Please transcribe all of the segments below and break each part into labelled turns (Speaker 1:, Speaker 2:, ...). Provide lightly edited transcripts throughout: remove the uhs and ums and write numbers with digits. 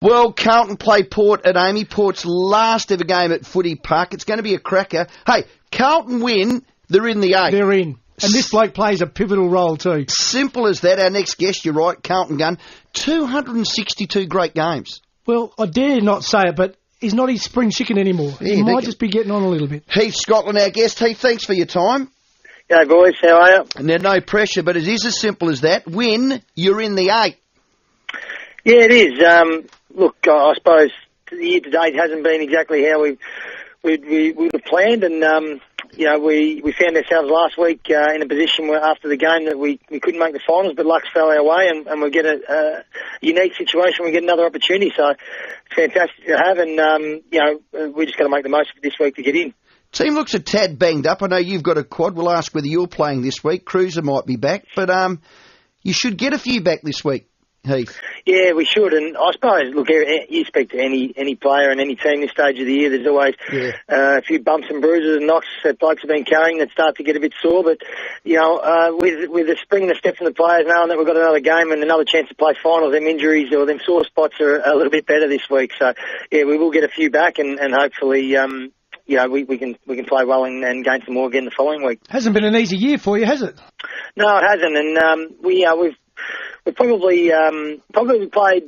Speaker 1: Well, Carlton play Port at Amy. Port's last ever game at Footy Park. It's going to be a cracker. Hey, Carlton win, they're in the eight.
Speaker 2: They're in. And this bloke plays a pivotal role too.
Speaker 1: Simple as that. Our next guest, you're right, Carlton Gunn. 262 great games.
Speaker 2: Well, I dare not say it, but he's not his spring chicken anymore. He might just be getting on a little bit.
Speaker 1: Heath Scotland, our guest. Heath, thanks for your time.
Speaker 3: G'day, boys. How are you?
Speaker 1: And there's no pressure, but it is as simple as that. Win, you're in the eight.
Speaker 3: Yeah, it is. Look, I suppose the year to date hasn't been exactly how we would have planned, and we found ourselves last week in a position where after the game that we couldn't make the finals, but luck fell our way, and we get a unique situation. We get another opportunity, so it's fantastic to have, and we just got to make the most of it this week to get in.
Speaker 1: Team looks a tad banged up. I know you've got a quad. We'll ask whether you're playing this week. Cruiser might be back, but you should get a few back this week, Heath.
Speaker 3: Yeah, we should, and I suppose, look, you speak to any player and any team this stage of the year, there's always a few bumps and bruises and knocks that blokes have been carrying that start to get a bit sore, but, with the spring and the step from the players, knowing that we've got another game and another chance to play finals, them injuries or them sore spots are a little bit better this week, so, yeah, we will get a few back and hopefully, we can play well and gain some more again the following week.
Speaker 2: Hasn't been an easy year for you, has it?
Speaker 3: No, it hasn't, and we've probably played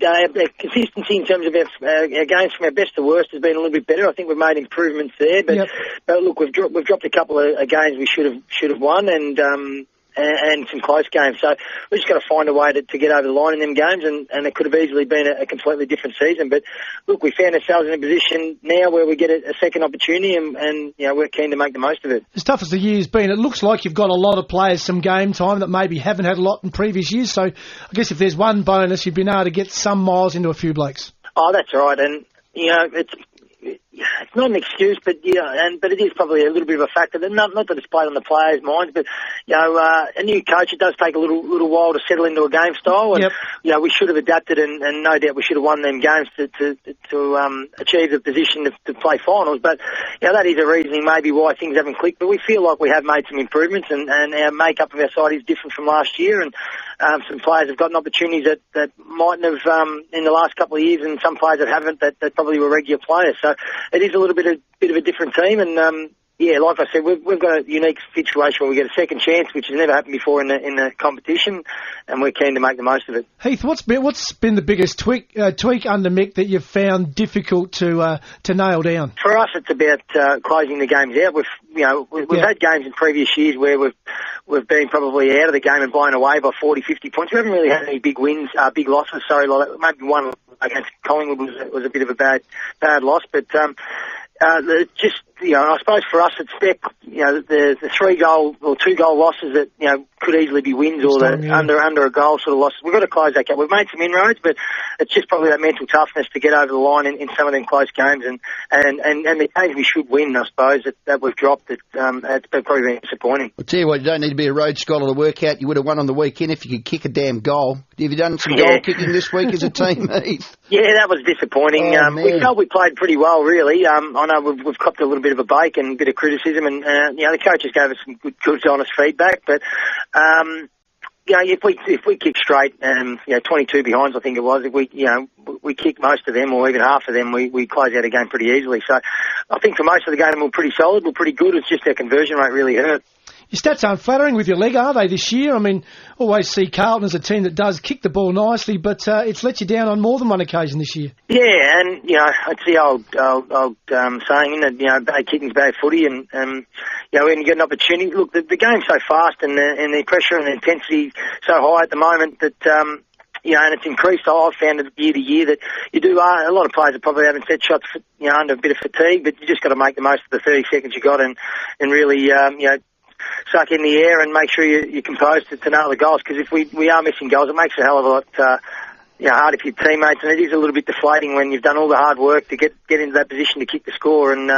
Speaker 3: consistency in terms of our games from our best to worst has been a little bit better. I think we've made improvements there, but look, we've dropped a couple of games we should have won, and some close games. So we just got to find a way to get over the line in them games, and it could have easily been a completely different season. But look, we found ourselves in a position now where we get a second opportunity, and we're keen to make the most of it.
Speaker 2: As tough as the year's been, it looks like you've got a lot of players some game time that maybe haven't had a lot in previous years. So I guess if there's one bonus, you've been able to get some miles into a few blokes.
Speaker 3: Oh, that's right, and it's not an excuse, but but it is probably a little bit of a factor. Not that it's played on the players' minds, but a new coach, it does take a little while to settle into a game style, and we should have adapted, and no doubt we should have won them games to achieve the position to play finals. But that is a reasoning maybe why things haven't clicked. But we feel like we have made some improvements, and our makeup of our side is different from last year, and some players have gotten opportunities that mightn't have in the last couple of years, and some players that haven't that probably were regular players. So it is a little bit of a different team, and like I said, we've got a unique situation where we get a second chance, which has never happened before in the competition, and we're keen to make the most of it.
Speaker 2: Heath, what's been the biggest tweak under Mick that you've found difficult to nail down?
Speaker 3: For us, it's about closing the games out. We've had games in previous years where we've been probably out of the game and blown away by 40, 50 points. We haven't really had any big losses. Sorry, like that. Maybe one against Collingwood was a bit of a bad loss, but I suppose for us it's the 3-goal or 2-goal losses that could easily be wins, or under a goal sort of losses. We've got to close that gap. We've made some inroads, but it's just probably that mental toughness to get over the line in some of them close games, and the games we should win, I suppose, that we've dropped. It's probably been disappointing.
Speaker 1: I'll tell you what, you don't need to be a road scholar to work out. You would have won on the weekend if you could kick a damn goal. Have you done some goal kicking this week as a team, Heath?
Speaker 3: Yeah, that was disappointing. We felt we played pretty well, really. I know we've copped a little bit of a bake and a bit of criticism, and the coaches gave us some good honest feedback. But if we kick straight, 22 behinds, I think it was. If we kick most of them, or even half of them, we close out a game pretty easily. So I think for most of the game we're pretty solid, we're pretty good. It's just our conversion rate really hurt.
Speaker 2: Your stats aren't flattering with your leg, are they, this year? I mean, always see Carlton as a team that does kick the ball nicely, but it's let you down on more than one occasion this year.
Speaker 3: Yeah, and, it's the old saying, that, bad kicking's bad footy, and when you get an opportunity, look, the game's so fast, and the pressure and the intensity so high at the moment that, and it's increased. I've found it year to year that you do, a lot of players that probably haven't set shots, under a bit of fatigue, but you just got to make the most of the 30 seconds you got and really, suck in the air and make sure you're composed to nail the goals, because if we are missing goals, it makes it a hell of a lot harder for your teammates, and it is a little bit deflating when you've done all the hard work to get into that position to kick the score and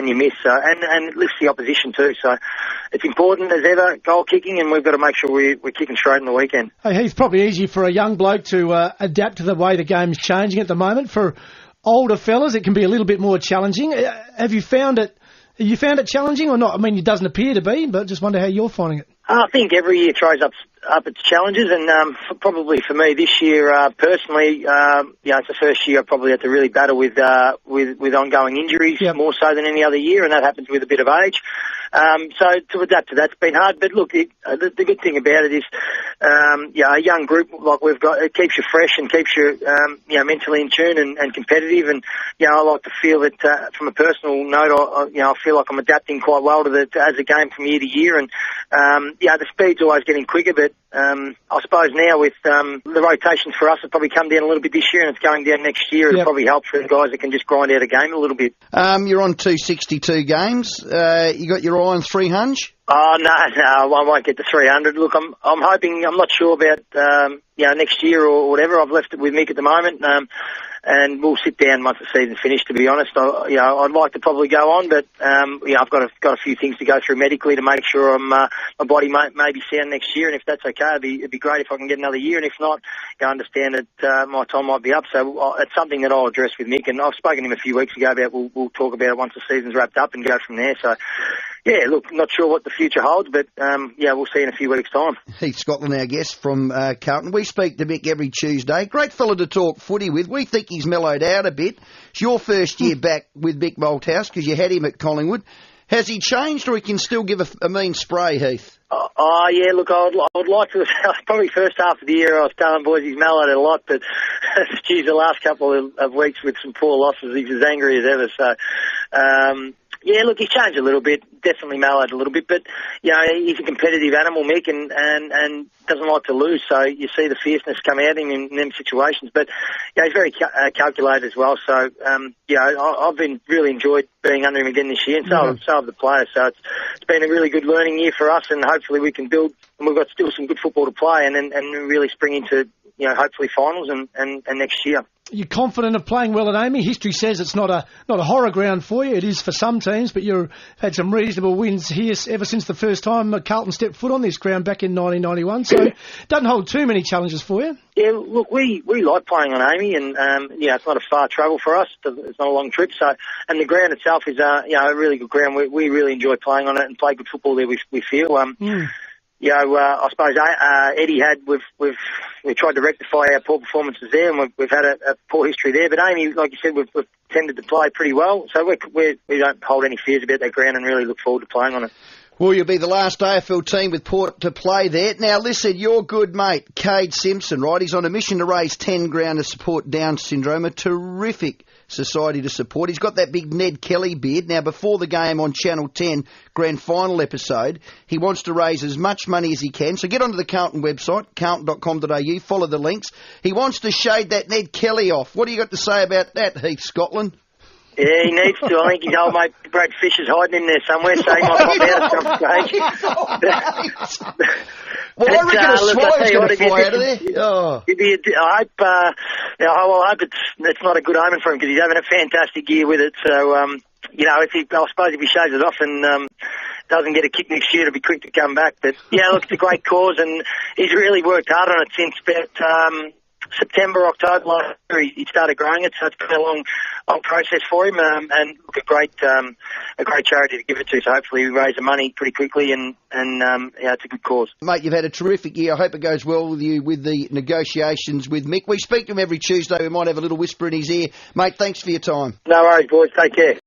Speaker 3: you miss, and it lifts the opposition too. So it's important as ever, goal kicking, and we've got to make sure we're kicking straight in the weekend.
Speaker 2: Hey, Heath, probably easy for a young bloke to adapt to the way the game's changing at the moment. For older fellas, it can be a little bit more challenging. Have you found it challenging or not? I mean, it doesn't appear to be, but just wonder how you're finding it.
Speaker 3: I think every year throws up up its challenges, and probably for me this year, personally, it's the first year I probably had to really battle with ongoing injuries, more so than any other year, and that happens with a bit of age. So to adapt to that's been hard, but look, the good thing about it is, a young group like we've got, it keeps you fresh and keeps you, mentally in tune and competitive, and, I like to feel that, from a personal note, I feel like I'm adapting quite well to as a game from year to year, and, the speed's always getting quicker, but, I suppose now with, the rotations for us have probably come down a little bit this year, and it's going down next year. It'll probably help for the guys that can just grind out a game a little bit.
Speaker 1: You're on 262 games. You got your eye on 300?
Speaker 3: Oh, no, I won't get to 300. Look, I'm hoping, I'm not sure about, next year or whatever. I've left it with Mick at the moment. And we'll sit down once the season's finished, to be honest. I'd like to probably go on, but, I've got a few things to go through medically to make sure my body may be sound next year. And if that's okay, it'd be great if I can get another year. And if not, I understand that, my time might be up. So it's something that I'll address with Mick. And I've spoken to him a few weeks ago about, we'll talk about it once the season's wrapped up and go from there. So, yeah, look, not sure what the future holds, but, we'll see in a few weeks' time.
Speaker 1: Heath Scotland, our guest from Carlton. We speak to Mick every Tuesday. Great fella to talk footy with. We think he's mellowed out a bit. It's your first year back with Mick Malthouse because you had him at Collingwood. Has he changed, or he can still give a mean spray, Heath?
Speaker 3: Yeah, look, I would like to. Probably first half of the year I was telling boys he's mellowed it a lot, but geez, the last couple of weeks with some poor losses, he's as angry as ever. So, yeah, look, he's changed a little bit, definitely mellowed a little bit, but, he's a competitive animal, Mick, and doesn't like to lose, so you see the fierceness come out in them situations, but, he's very calculated as well, so, I've been really enjoyed being under him again this year, and so have the players, so it's been a really good learning year for us, and hopefully we can build, and we've got still some good football to play, and really spring into, hopefully finals and next year.
Speaker 2: You're confident of playing well at Amy? History says it's not a horror ground for you. It is for some teams, but you've had some reasonable wins here ever since the first time Carlton stepped foot on this ground back in 1991. So it doesn't hold too many challenges for you.
Speaker 3: Yeah, look, we like playing on Amy, and it's not a far travel for us. It's not a long trip. So, and the ground itself is a really good ground. We really enjoy playing on it and play good football there. We feel. I suppose Eddie we tried to rectify our poor performances there, and we've had a poor history there. But Amy, like you said, we've tended to play pretty well, so we don't hold any fears about that ground and really look forward to playing on it.
Speaker 1: Well, you'll be the last AFL team with Port to play there. Now, listen, your good mate, Cade Simpson, right? He's on a mission to raise 10 grand to support Down syndrome, a terrific society to support. He's got that big Ned Kelly beard. Now, before the game on Channel 10 grand final episode, he wants to raise as much money as he can. So get onto the Carlton website, carlton.com.au, follow the links. He wants to shade that Ned Kelly off. What do you got to say about that, Heath Scotland?
Speaker 3: Yeah, he needs to. I think his old mate Brad Fisher's hiding in there somewhere, so he might pop out at some stage.
Speaker 1: Well, I reckon a swallow's going to fly out of there.
Speaker 3: I hope it's not a good omen for him, because he's having a fantastic year with it. So, I suppose if he shows it off and doesn't get a kick next year, it'll be quick to come back. But, look, it's a great cause, and he's really worked hard on it since about September, October last year. He started growing it, so it's been a long process for him, and look, a great charity to give it to. So hopefully we raise the money pretty quickly, and it's a good cause.
Speaker 1: Mate, you've had a terrific year. I hope it goes well with you with the negotiations with Mick. We speak to him every Tuesday. We might have a little whisper in his ear. Mate, thanks for your time.
Speaker 3: No worries, boys. Take care.